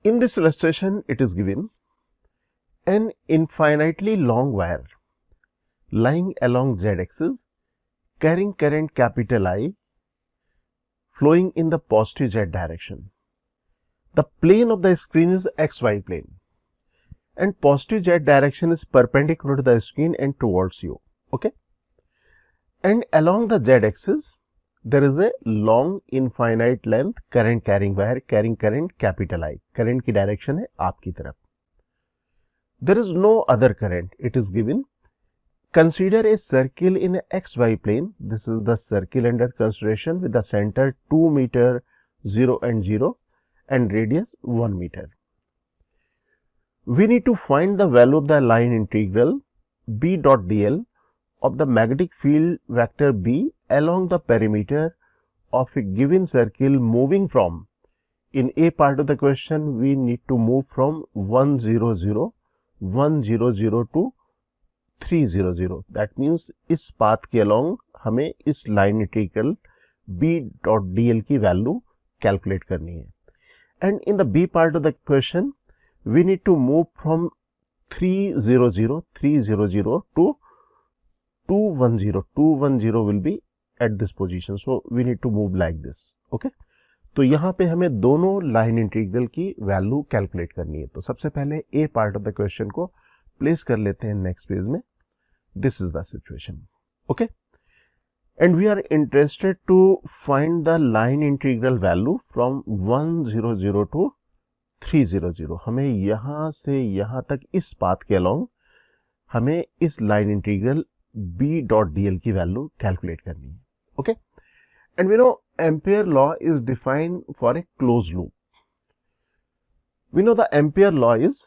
In this illustration, it is given an infinitely long wire lying along z-axis carrying current capital I flowing in the positive z direction. The plane of the screen is xy plane and positive z direction is perpendicular to the screen and towards you. Okay. And along the z-axis, there is a long infinite length current carrying wire carrying current capital I. Current की direction है आपकी तरफ. There is no other current. It is given. Consider a circle in a xy plane. This is the circle under consideration with the center 2 meter 0 and 0 and radius 1 meter. We need to find the value of the line integral B dot dl of the magnetic field vector B along the perimeter of a given circle moving from, in A part of the question, we need to move from 1 0 0, 1 0 0 to 3 0 0. That means इस path के along हमें इस line integral B dot dl की value calculate करनी है. And in the B part of the question, we need to move from 3 0 0 to 2 1 0. 2 1 0 will be at this position. So we need to move like this. Okay. तो यहाँ पे हमें दोनों line integral की value calculate करनी है. तो सबसे पहले a part of the question को प्लेस कर लेते हैं नेक्स्ट पेज में. This is the situation. Okay. And we are interested to find the line integral value from 1 0 0 to 3 0 0. हमें यहाँ से यहाँ तक इस पाथ के अलोंग हमें इस line integral B dot dl की वैल्यू कैलकुलेट करनी है. Okay. And we know Ampere law is defined for a closed loop. We know the Ampere law is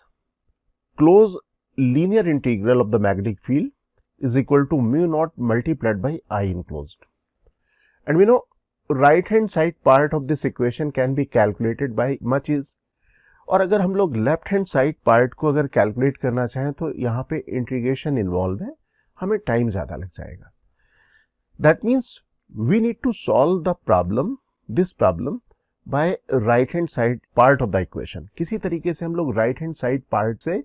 closed linear integral of the magnetic field is equal to mu naught multiplied by I enclosed. And we know right hand side part of this equation can be calculated by much is. और अगर हम लोग left hand side part को अगर calculate करना चाहें तो यहाँ पे इंटीग्रेशन इन्वॉल्व है, हमें टाइम ज़्यादा लग जाएगा. That means we need to solve the problem, this problem by right hand side part of the equation. किसी तरीके से हम लोग right hand side part से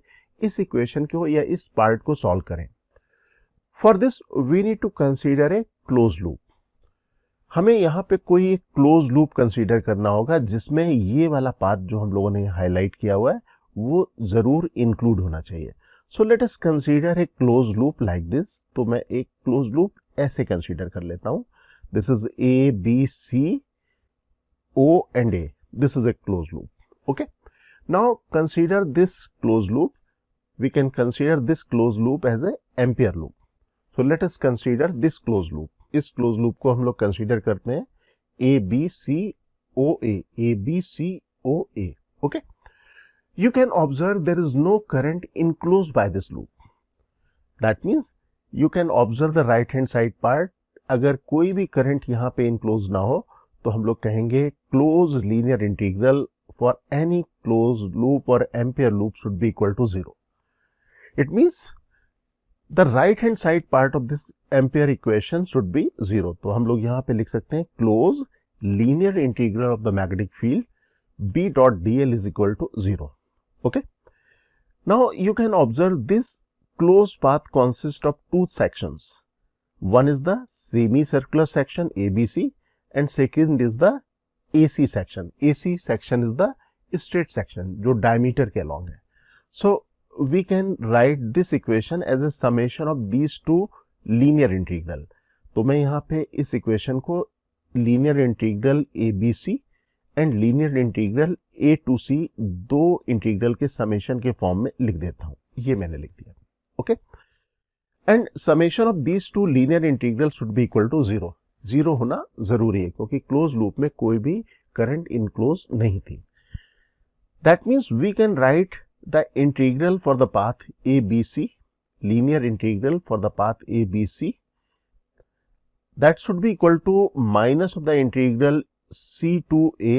इस equation को या इस part को solve करें. For this we need to consider a closed loop. हमें यहाँ पे कोई एक closed loop consider करना होगा जिसमें ये वाला path जो हम लोगों ने highlight किया हुआ है वो जरूर include होना चाहिए. So let us consider a closed loop like this. तो मैं एक closed loop ऐसे consider कर लेता हूँ. This is A, B, C, O and A. This is a closed loop. Okay. Now consider this closed loop. We can consider this closed loop as a Ampere loop. So let us consider this closed loop. इस closed loop को हम लोग consider करते हैं A, B, C, O, A. A, B, C, O, A. Okay. You can observe there is no current enclosed by this loop. That means you can observe the right hand side part. अगर कोई भी current यहाँ पे enclose ना हो तो हम लोग कहेंगे close linear integral for any close loop और Ampere loop should be equal to 0. It means the right hand side part of this Ampere equation should be 0. तो हम लोग यहाँ पे लिख सकते हैं close linear integral of the magnetic field B dot dl is equal to 0. Okay. Now you can observe this closed path consists of two sections. One is the semicircular section ABC and second is the AC section. AC section is the straight section जो diameter के along है. So we can write this equation as a summation of these two linear integral. तो मैं यहाँ पे इस equation को linear integral ABC and linear integral A to C दो integral के summation के form में लिख देता हूँ. ये मैंने लिख दिया. Okay. And summation of these two linear integrals should be equal to 0. 0 होना जरूरी है क्योंकि closed loop में कोई भी current enclosed नहीं थी. That means we can write the integral for the path ABC, linear integral for the path ABC. That should be equal to minus of the integral C to A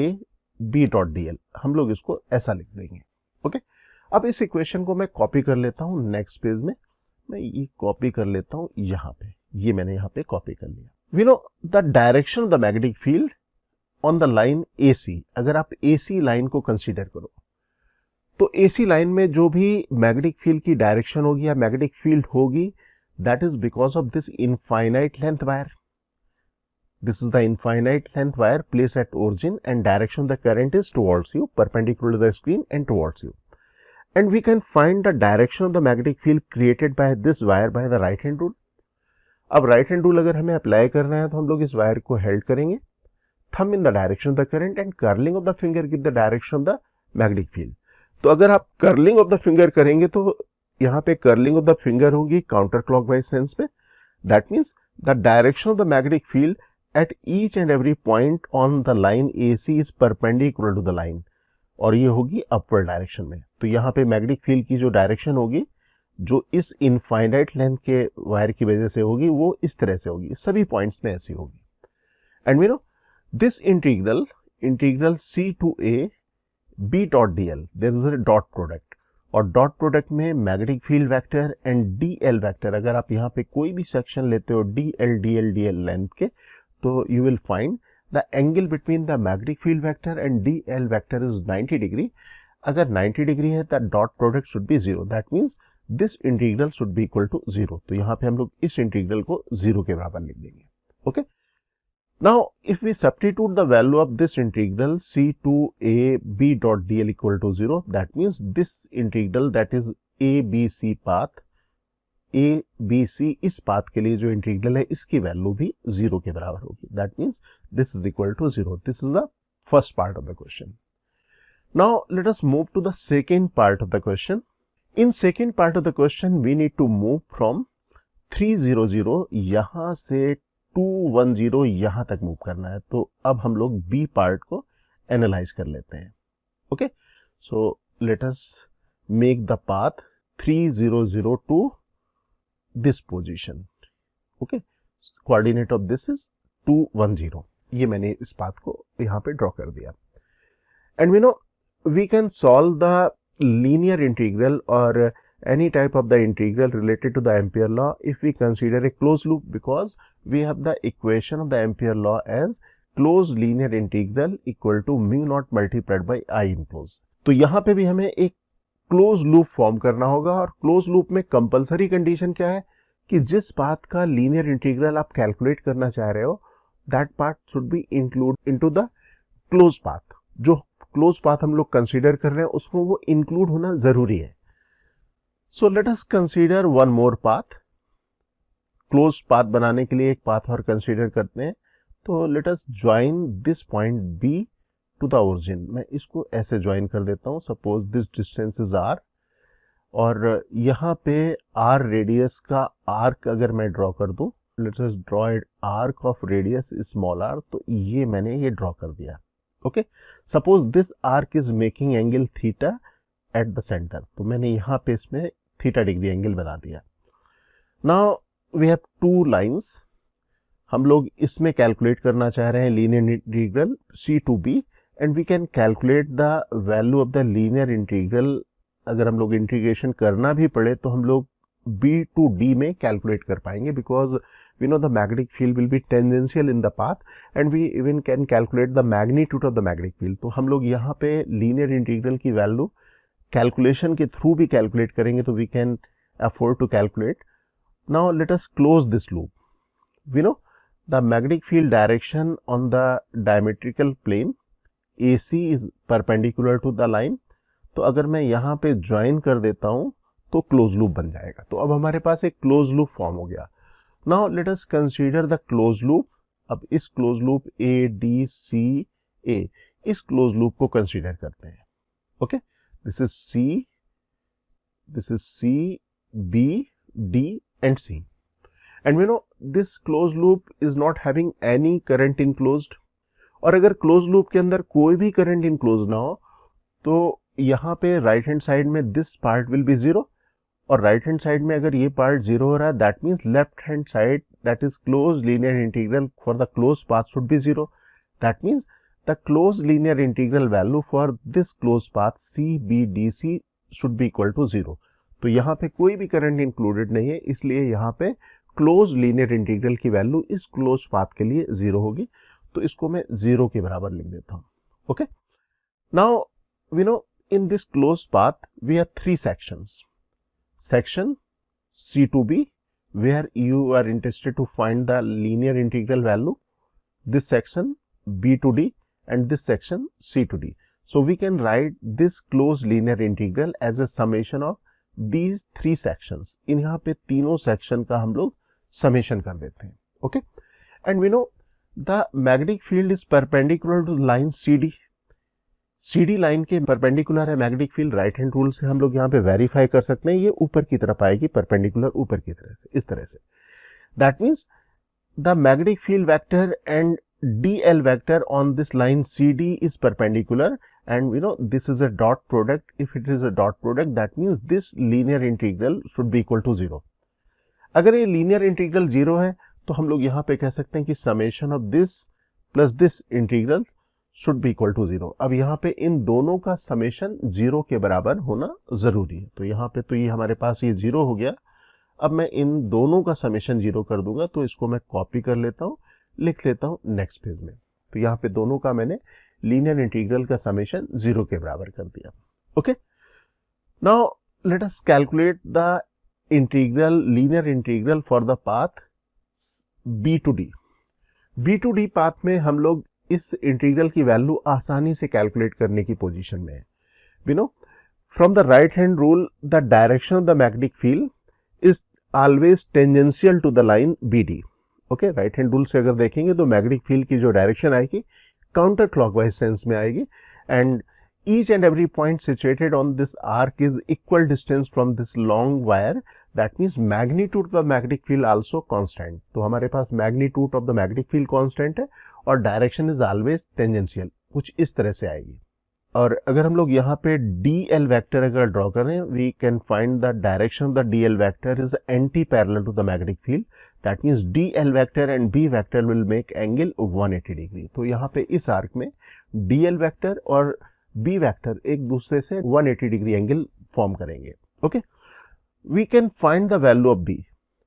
B dot dl. हम लोग इसको ऐसा लिख देंगे. Okay. अब इस equation को मैं कॉपी कर लेता हूँ नेक्स्ट पेज में. मैं ये कॉपी कर लेता हूं यहाँ पे. ये मैंने यहाँ पे कॉपी कर लिया. We know the direction of the magnetic field on the line AC. अगर आप AC लाइन को कंसीडर करो तो AC लाइन में जो भी मैग्नेटिक फील्ड की डायरेक्शन होगी या मैग्नेटिक फील्ड होगी, that is because of this infinite length wire. This is the infinite length wire placed at origin, and direction of the current is towards you, perpendicular to the screen and towards you. And we can find the direction of the magnetic field created by this wire by the right hand rule. अब right hand rule अगर हमें apply करना है तो हम लोग इस wire को हेल्ड करेंगे, thumb in the direction of the current and curling of the finger give the direction of the magnetic field. तो अगर आप curling of the finger करेंगे तो यहाँ पे curling of the finger होगी counter clockwise sense पे. That means the direction of the magnetic field at each and every point on the line AC is perpendicular to the line, और ये होगी upward direction में. तो यहाँ पे magnetic field की जो डायरेक्शन होगी, जो इस इनफाइनाइट लेंथ के वायर की वजह से होगी, वो इस तरह से होगी, सभी पॉइंट्स में ऐसी होगी. And we know this integral C to A B dot dl, there is a dot product, और डॉट प्रोडक्ट में magnetic field vector and DL vector, अगर आप यहाँ पे कोई भी सेक्शन लेते हो DL लेंथ के, तो you will find the angle between the magnetic field vector and DL vector is 90 degree. अगर 90 डिग्री है तो dot product should be 0. That means this integral should be equal to 0. तो यहाँ पे हम लोग इस इंटीग्रल को 0 के बराबर लिख देंगे. Okay. Now if we substitute the value of this integral C to A B dot dl equal to 0, that means this integral, that is ABC path, ABC इस पाथ के लिए जो इंटीग्रल है, इसकी वैल्यू भी 0 के बराबर होगी. That means this is equal to 0. This is the first part of the question. Now let us move to the second part of the question. In second part of the question we need to move from 300 यहां से 210 यहां तक move करना है. तो अब हम लोग बी पार्ट को एनालाइज कर लेते हैं. Okay, so let us make the path 300 to this position. Okay, coordinate of this is 210. ये मैंने इस पाथ को यहाँ पे ड्रॉ कर दिया. And we know we can solve the linear integral or any type of the integral related to the Ampere law if we consider a closed loop, because we have the equation of the Ampere law as closed linear integral equal to mu naught multiplied by I enclosed. तो यहाँ पे भी हमें एक close loop form करना होगा, और close loop में कंपलसरी कंडीशन क्या है कि जिस पाथ का लीनियर इंटीग्रल आप कैलकुलेट करना चाह रहे हो, that part should be include into the close path. जो क्लोज पाथ हम लोग कंसीडर कर रहे हैं उसमें वो इंक्लूड होना जरूरी है. सो let us consider one more path. Close path बनाने के लिए एक पाथ और कंसीडर करते हैं. तो let us join this point B to the origin. मैं इसको ऐसे ज्वाइन कर देता हूं. Suppose this distance is r, और यहाँ पे r रेडियस का आर्क अगर मैं ड्रॉ कर दूं, let's us draw it arc of radius small r. तो ये मैंने ये ड्रॉ कर दिया. Okay, suppose this arc is making angle theta at the centre. तो मैंने यहाँ पे इसमें थीटा डिग्री एंगल बना दिया. Now we have two lines. हम लोग इसमें कैलकुलेट करना चाह रहे हैं linear integral C to B, and we can calculate the value of the linear integral. अगर हम लोग इंटीग्रेशन करना भी पड़े तो हम लोग B to D में कैलकुलेट कर पाएंगे, because we know the magnetic field will be tangential in the path, and we even can calculate the magnitude of the magnetic field. तो हम लोग यहाँ पे लीनियर इंटीग्रल की वैल्यू कैलकुलेशन के थ्रू भी कैलकुलेट करेंगे, तो we can afford to calculate. Now let us close this loop. We know the magnetic field direction on the diametrical plane AC is perpendicular to the line. तो अगर मैं यहाँ पे join कर देता हूँ तो क्लोज लूप बन जाएगा. तो अब हमारे पास एक क्लोज लूप फॉर्म हो गया. Now let us consider the close loop. अब इस क्लोज लूप ADCA, इस क्लोज लूप को कंसीडर करते हैं. Okay, this is C, B, D and C. And we know this closed loop is not having any current enclosed. और अगर close loop के अंदर कोई भी करंट इनक्लोज ना हो, तो यहाँ पे राइट हैंड साइड में दिस पार्ट विल बी 0, और राइट हैंड साइड में अगर ये पार्ट 0 हो रहा है, that means left hand side, that is close linear integral for the close path should be 0. That means the close linear integral value for this close path CBDC should be equal to 0. तो यहाँ पे कोई भी current included नहीं है, इसलिए यहाँ पे क्लोज लीनियर इंटीग्रल की वैल्यू इस क्लोज पाथ के लिए 0 होगी. तो इसको मैं 0 के बराबर लिख देता हूं. Okay, now we know in this closed path we have three sections. Section C to B, where you are interested to find the linear integral value, this section B to D, and this section C to D. So we can write this closed linear integral as a summation of these three sections. इन यहाँ पे तीनों section का हम लोग summation कर देते हैं. Okay, and we know the magnetic field is perpendicular to line CD. CD line के परपेंडिकुलर है magnetic field. Right hand rule से हम लोग यहाँ पे वेरीफाई कर सकते हैं. ये ऊपर की तरफ आएगी, परपेंडिकुलर ऊपर की तरफ से, इस तरह से. That means the magnetic field vector and dl vector on this line CD is perpendicular, and we know this is a dot product. If it is a dot product, that means this linear integral should be equal to 0. अगर ये linear integral 0 है तो हम लोग यहाँ पे कह सकते हैं कि summation of this plus this integral should be equal to 0. अब यहाँ पे इन दोनों का summation 0 के बराबर होना जरूरी है. तो यहाँ पे तो ये हमारे पास ये 0 हो गया. अब मैं इन दोनों का summation 0 कर दूंगा, तो इसको मैं कॉपी कर लेता हूँ, लिख लेता हूं नेक्स्ट पेज में. तो यहाँ पे दोनों का मैंने लीनियर इंटीग्रल का समेशन 0 के बराबर कर दिया. Okay, now let us calculate the integral, linear integral for the path B to D. B to D path में हम लोग इस इंटीग्रल की वैल्यू आसानी से कैलकुलेट करने की पोजीशन में है. We know from the right hand rule the direction of the magnetic field is always tangential to the line BD. Okay, right hand rule से अगर देखेंगे तो मैग्नेटिक फील्ड की जो डायरेक्शन आएगी काउंटर क्लॉकवाइज सेंस में आएगी, and each and every point situated on this arc is equal distance from this long wire. That means magnitude of the magnetic field also constant. तो हमारे पास magnitude of the magnetic field constant है और direction is always tangential. कुछ इस तरह से आएगी. और अगर हम लोग यहाँ पे DL वेक्टर अगर ड्रॉ करें, we can find the direction of the DL vector is anti parallel to the magnetic field. That means DL vector and B vector will make angle 180 degree. तो यहाँ पे इस आर्क में DL vector और B vector एक दूसरे से 180 degree angle form करेंगे. Okay, we can find the value of B.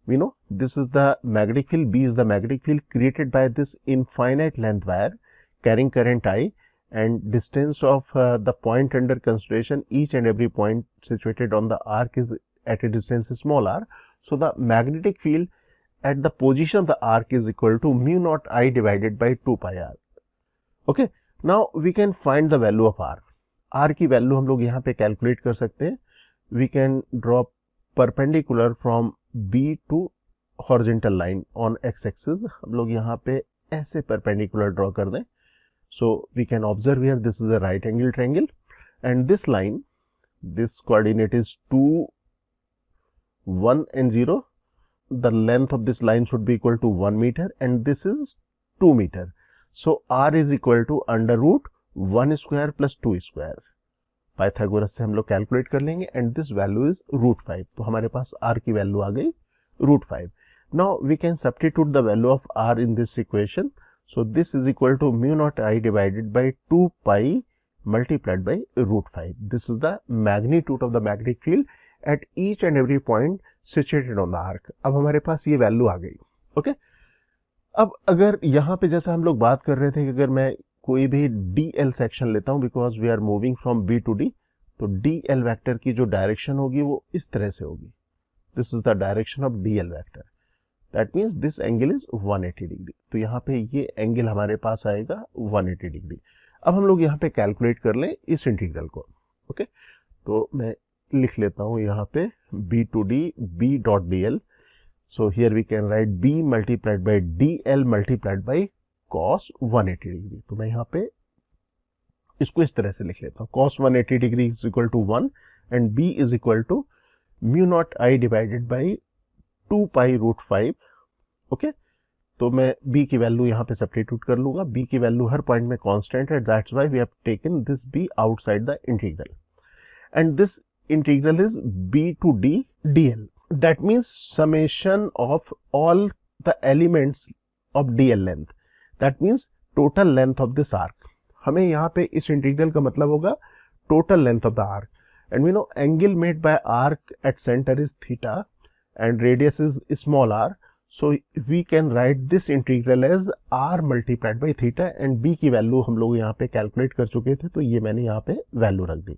We know this is the magnetic field. B is the magnetic field created by this infinite length wire carrying current I, and distance of the point under consideration, each and every point situated on the arc is at a distance small r. So the magnetic field at the position of the arc is equal to mu naught I divided by 2 pi r. Okay, now we can find the value of r. r की value हम लोग यहाँ पे calculate कर सकते हैं. We can draw perpendicular from B to horizontal line on x axis. हम लोग यहाँ पे ऐसे perpendicular ड्रॉ कर दें. So we can observe here this is a right angle triangle, and this line, this coordinate is 2, 1 and 0. The length of this line should be equal to 1 meter, and this is 2 meter. So r is equal to under root 1 square plus 2 square. Pythagoras से हम लोग calculate कर लेंगे, and this value is √5. तो हमारे पास r की value आ गई √5. Now we can substitute the value of r in this equation. So this is equal to mu naught I divided by 2 pi multiplied by √5. This is the magnitude of the magnetic field at each and every point situated on the arc. अब हमारे पास ये value आ गई. Okay, अब अगर यहाँ पे जैसा हम लोग बात कर रहे थे कि अगर मैं कोई भी DL सेक्शन लेता हूँ, because we are moving from B to D, तो DL वेक्टर की जो डायरेक्शन होगी वो इस तरह से होगी. This is the direction of DL vector. That means this angle is 180 degree. तो यहाँ पे ये एंगल हमारे पास आएगा 180 डिग्री. अब हम लोग यहाँ पे कैलकुलेट कर लें इस इंटीग्रल को. ओके, तो मैं लिख लेता हूँ यहाँ पे B to D, B dot DL. So here we can write B multiplied by DL multiplied by cos 180 degree. तो मैं यहाँ पे इसको इस तरह से लिख लेता हूँ. cos 180 degree is equal to 1 and B is equal to mu naught I divided by 2 pi √5. Okay, तो मैं B की वैल्यू यहाँ पे सब्स्टिट्यूट कर लूंगा. B की वैल्यू हर पॉइंट में कांस्टेंट है. That's why we have taken this B outside the integral, and this integral is B to D DL. That means summation of all the elements of DL length. That means total length of this arc. हमें यहाँ पे इस integral का मतलब होगा total length of the arc, and we know angle made by arc at centre is theta and radius is small r. So we can write this integral as r multiplied by theta, and B की value हम लोग यहाँ पे calculate कर चुके थे, तो ये मैंने यहाँ पे वैल्यू रख दी.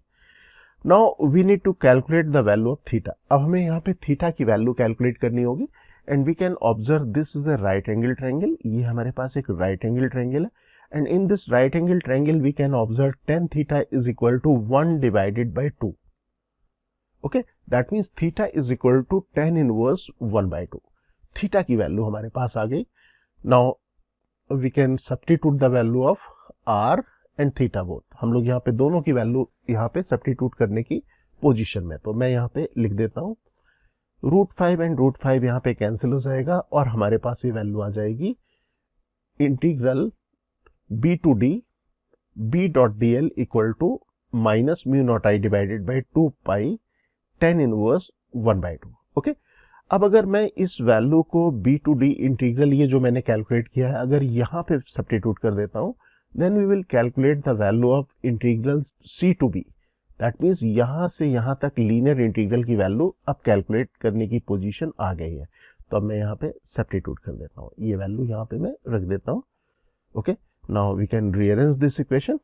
Now we need to calculate the value of theta. अब हमें यहाँ पे थीटा की वैल्यू कैलकुलेट करनी होगी and we can observe this is a right angle triangle. ये हमारे पास एक राइट एंगल ट्रायंगल है and in this right angle triangle we can observe tan theta is equal to 1 divided by 2। Okay, that means theta is equal to tan inverse 1/2। Theta की value हमारे पास आ गई। Now we can substitute the value of r and theta both. हम लोग यहाँ पे दोनों की वैल्यू यहाँ पे सब्स्टिट्यूट करने की पोजीशन में, तो मैं यहाँ पे लिख देता हूँ √5 एंड √5 यहाँ पे कैंसिल हो जाएगा और हमारे पास ये वैल्यू आ जाएगी integral b to d b dot dl equal to minus mu naught I divided by 2 pi tan inverse 1/2। Okay, अब अगर मैं इस वैल्यू को b टू d इंटीग्रल ये जो मैंने कैलकुलेट किया है अगर यहाँ पे सब्स्टिट्यूट कर देता हूँ, then we will calculate the value of integral c to b। That means यहाँ से यहाँ तक लीनियर इंटीग्रल की वैल्यू अब कैलकुलेट करने की पोजीशन आ गई है। तो अब मैं यहाँ पे सब्स्टिट्यूट कर देता हूँ, ये वैल्यू यहाँ पे मैं रख देता हूँ। Okay, now we can rearrange this equation.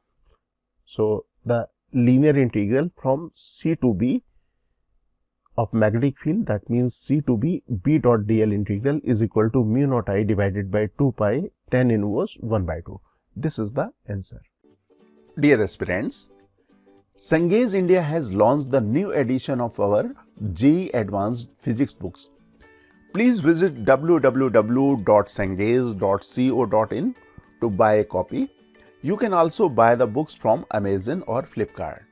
So the linear integral from c to b of magnetic field, that means c to b dot dl integral is equal to mu naught I divided by 2 pi tan inverse 1/2. This is the answer. Dear aspirants, Cengage India has launched the new edition of our JEE Advanced Physics books. Please visit www.cengage.co.in to buy a copy. You can also buy the books from Amazon or Flipkart.